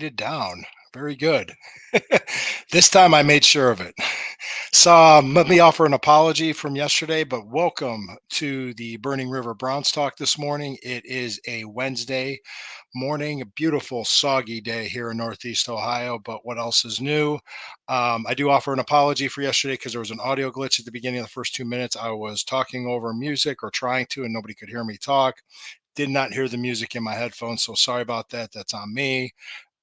made it down. Very good. This time I made sure of it. So let me offer an apology from yesterday, but welcome to the Burning River Browns talk this morning. It is a Wednesday morning, a beautiful, soggy day here in Northeast Ohio. But what else is new? I do offer an apology for yesterday because there was an audio glitch at the beginning of the first 2 minutes. I was talking over music or trying to, and nobody could hear me talk. Did not hear the music in my headphones, so sorry about that. That's on me.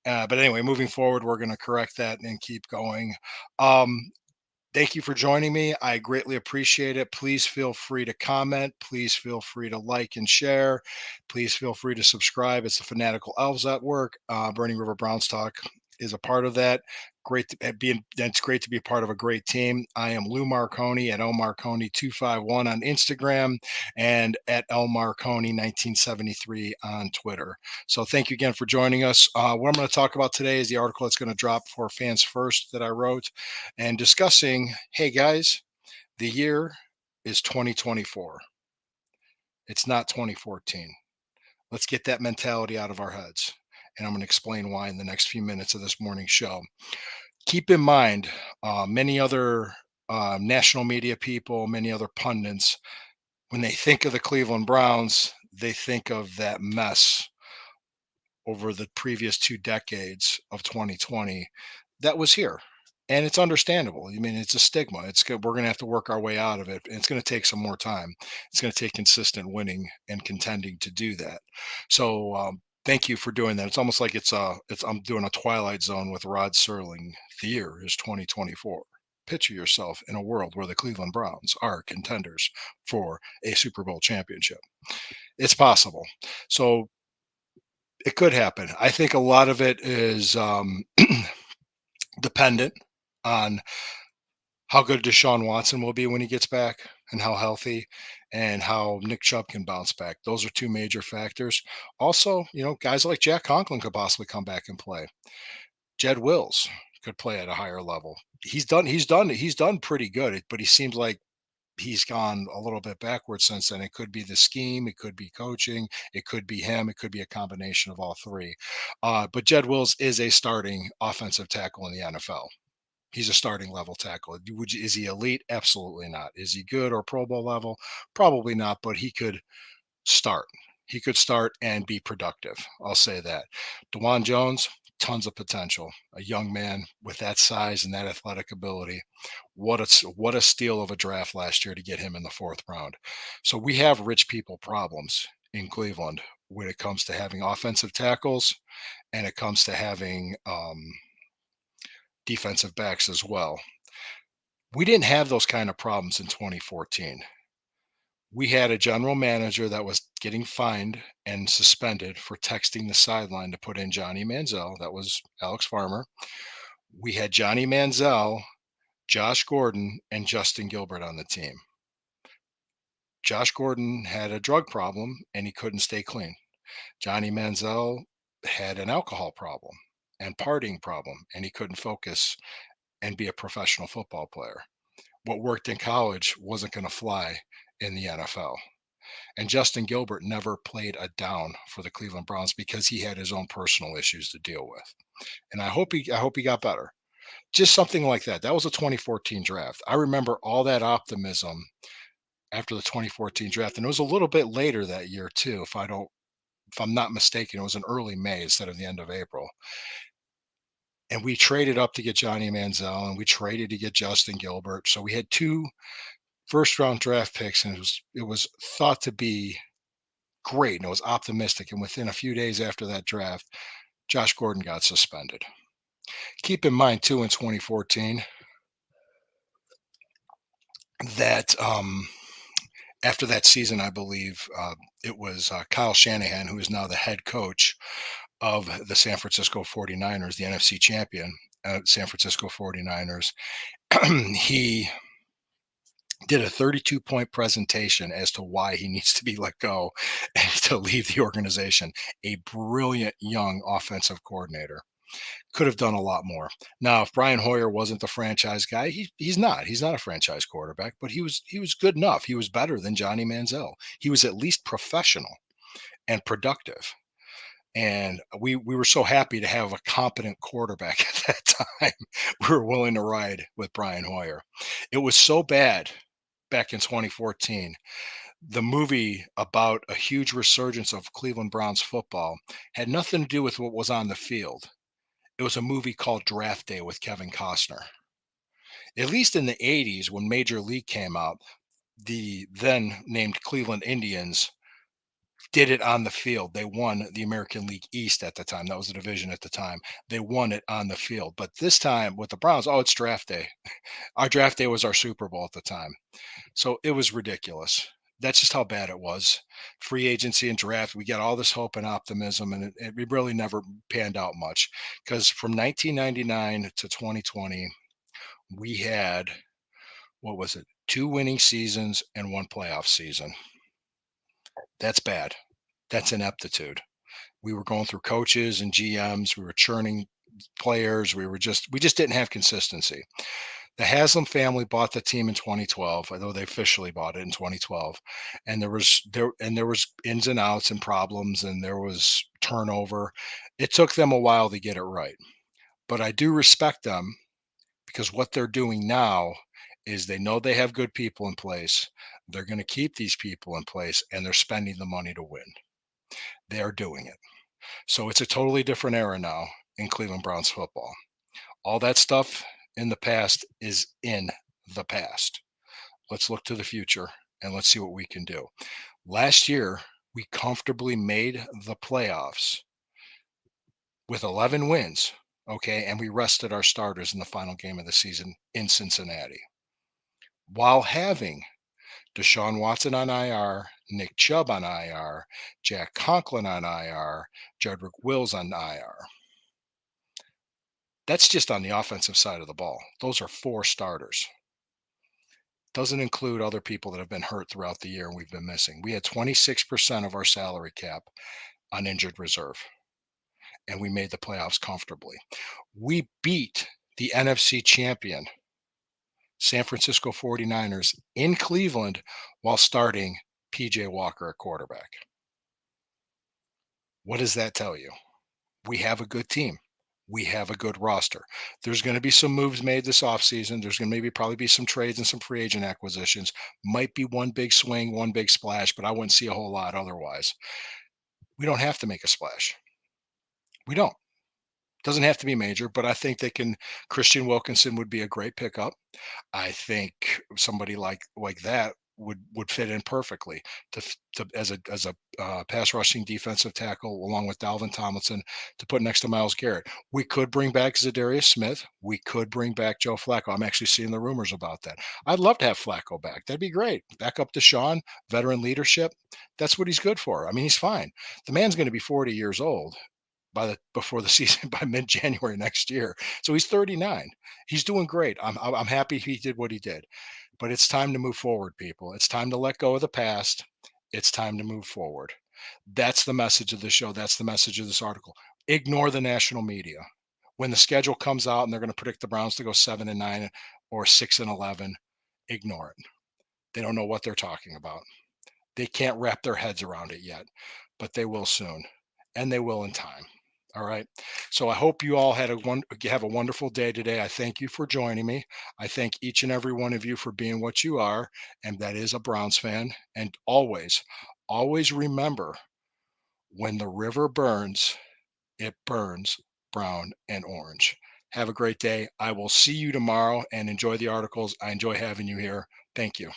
But anyway, moving forward, we're going to correct that and keep going. Um, Thank you for joining me. I greatly appreciate it. Please feel free to comment. Please feel free to like and share. Please feel free to subscribe. It's the Fanatical Elves at Work. Burning River Browns Talk is a part of that. Great to be. It's great to be a part of a great team. I am Lou Marconi at lmarconi251 on Instagram and at lmarconi1973 on Twitter. So thank you again for joining us. What I'm going to talk about today is the article that's going to drop for Fans First that I wrote and discussing, hey guys, the year is 2024. It's not 2014. Let's get that mentality out of our heads. And I'm going to explain why in the next few minutes of this morning's show. Keep in mind, many other national media people, many other pundits, when they think of the Cleveland Browns, they think of that mess over the previous 2 decades of 2020 that was here. And it's understandable. I mean, it's a stigma. It's good. We're going to have to work our way out of it. And it's going to take some more time. It's going to take consistent winning and contending to do that. So, thank you for doing that. It's almost like it's I'm doing a Twilight Zone with Rod Serling. The year is 2024. Picture yourself in a world where the Cleveland Browns are contenders for a Super Bowl championship. It's possible. So it could happen. I think a lot of it is dependent on how good Deshaun Watson will be when he gets back and how healthy and how Nick Chubb can bounce back. Those are two major factors. Also, guys like Jack Conklin could possibly come back and play. Jed Wills could play at a higher level. He's done pretty good, but he seems like he's gone a little bit backwards since then. It could be the scheme, it could be coaching, it could be him, it could be a combination of all three. But Jed Wills is a starting offensive tackle in the NFL. He's a starting level tackle. Is he elite? Absolutely not. Is he good or Pro Bowl level? Probably not, but he could start. He could start and be productive. I'll say that. Dewan Jones, tons of potential. A young man with that size and that athletic ability. What a steal of a draft last year to get him in the fourth round. So we have rich people problems in Cleveland when it comes to having offensive tackles and it comes to having defensive backs as well. We didn't have those kind of problems in 2014. We had a general manager that was getting fined and suspended for texting the sideline to put in Johnny Manziel. That was Alex Farmer. We had Johnny Manziel, Josh Gordon, and Justin Gilbert on the team. Josh Gordon had a drug problem and he couldn't stay clean. Johnny Manziel had an alcohol problem and partying problem and he couldn't focus and be a professional football player. What worked in college wasn't going to fly in the NFL. And Justin Gilbert never played a down for the Cleveland Browns because he had his own personal issues to deal with. And I hope he got better. Just something like that. That was a 2014 draft. I remember all that optimism after the 2014 draft, and it was a little bit later that year too. If I'm not mistaken, it was in early May instead of the end of April. And we traded up to get Johnny Manziel, and we traded to get Justin Gilbert. So we had two first round draft picks, and it was thought to be great, and it was optimistic. And within a few days after that draft, Josh Gordon got suspended. Keep in mind too, in 2014, that after that season, I believe it was Kyle Shanahan, who is now the head coach of the San Francisco 49ers, the NFC champion, San Francisco 49ers. He did a 32-point presentation as to why he needs to be let go and to leave the organization. A brilliant young offensive coordinator. Could have done a lot more. Now, if Brian Hoyer wasn't the franchise guy, he's not. He's not a franchise quarterback, but he was good enough. He was better than Johnny Manziel. He was at least professional and productive. And we were so happy to have a competent quarterback at that time. We were willing to ride with Brian Hoyer. It was so bad back in 2014. The movie about a huge resurgence of Cleveland Browns football had nothing to do with what was on the field. It was a movie called Draft Day with Kevin Costner. At least in the 80s, when Major League came out, the then named Cleveland Indians did it on the field. They won the American League East at the time. That was the division at the time. They won it on the field. But this time with the Browns, oh, it's draft day. Our draft day was our Super Bowl at the time. So it was ridiculous. That's just how bad it was. Free agency and draft, we got all this hope and optimism, and it really never panned out much. Because from 1999 to 2020, we had, what was it, two winning seasons and one playoff season. That's bad. That's ineptitude. We were going through coaches and GMs. We were churning players. We just didn't have consistency. The Haslam family bought the team in 2012, although they officially bought it in 2012. And there was ins and outs and problems, and there was turnover. It took them a while to get it right. But I do respect them because what they're doing now is they know they have good people in place. They're going to keep these people in place, and they're spending the money to win. They are doing it. So it's a totally different era now in Cleveland Browns football. All that stuff in the past is in the past. Let's look to the future and let's see what we can do. Last year, we comfortably made the playoffs with 11 wins. Okay. And we rested our starters in the final game of the season in Cincinnati while having Deshaun Watson on IR, Nick Chubb on IR, Jack Conklin on IR, Jedrick Wills on IR. That's just on the offensive side of the ball. Those are four starters. Doesn't include other people that have been hurt throughout the year and we've been missing. We had 26% of our salary cap on injured reserve, and we made the playoffs comfortably. We beat the NFC champion, San Francisco 49ers, in Cleveland while starting PJ Walker at quarterback. What does that tell you? We have a good team. We have a good roster. There's going to be some moves made this offseason. There's going to maybe probably be some trades and some free agent acquisitions. Might be one big swing, one big splash, but I wouldn't see a whole lot otherwise. We don't have to make a splash. We don't. Doesn't have to be major, but I think they can. Christian Wilkinson would be a great pickup. I think somebody like that would fit in perfectly to as a pass rushing defensive tackle along with Dalvin Tomlinson to put next to Miles Garrett. We could bring back Zadarius Smith. We could bring back Joe Flacco. I'm actually seeing the rumors about that. I'd love to have Flacco back. That'd be great. Back up to Sean, veteran leadership. That's what he's good for. I mean, he's fine. The man's going to be 40 years old before the season by mid-January next year. So he's 39. He's doing great. I'm happy he did what he did. But it's time to move forward, people. It's time to let go of the past. It's time to move forward. That's the message of the show. That's the message of this article. Ignore the national media. When the schedule comes out and they're going to predict the Browns to go 7-9 or 6-11, ignore it. They don't know what they're talking about. They can't wrap their heads around it yet, but they will soon, and they will in time. All right. So I hope you all have a wonderful day today. I thank you for joining me. I thank each and every one of you for being what you are, and that is a Browns fan. And always, always remember, when the river burns, it burns brown and orange. Have a great day. I will see you tomorrow and enjoy the articles. I enjoy having you here. Thank you.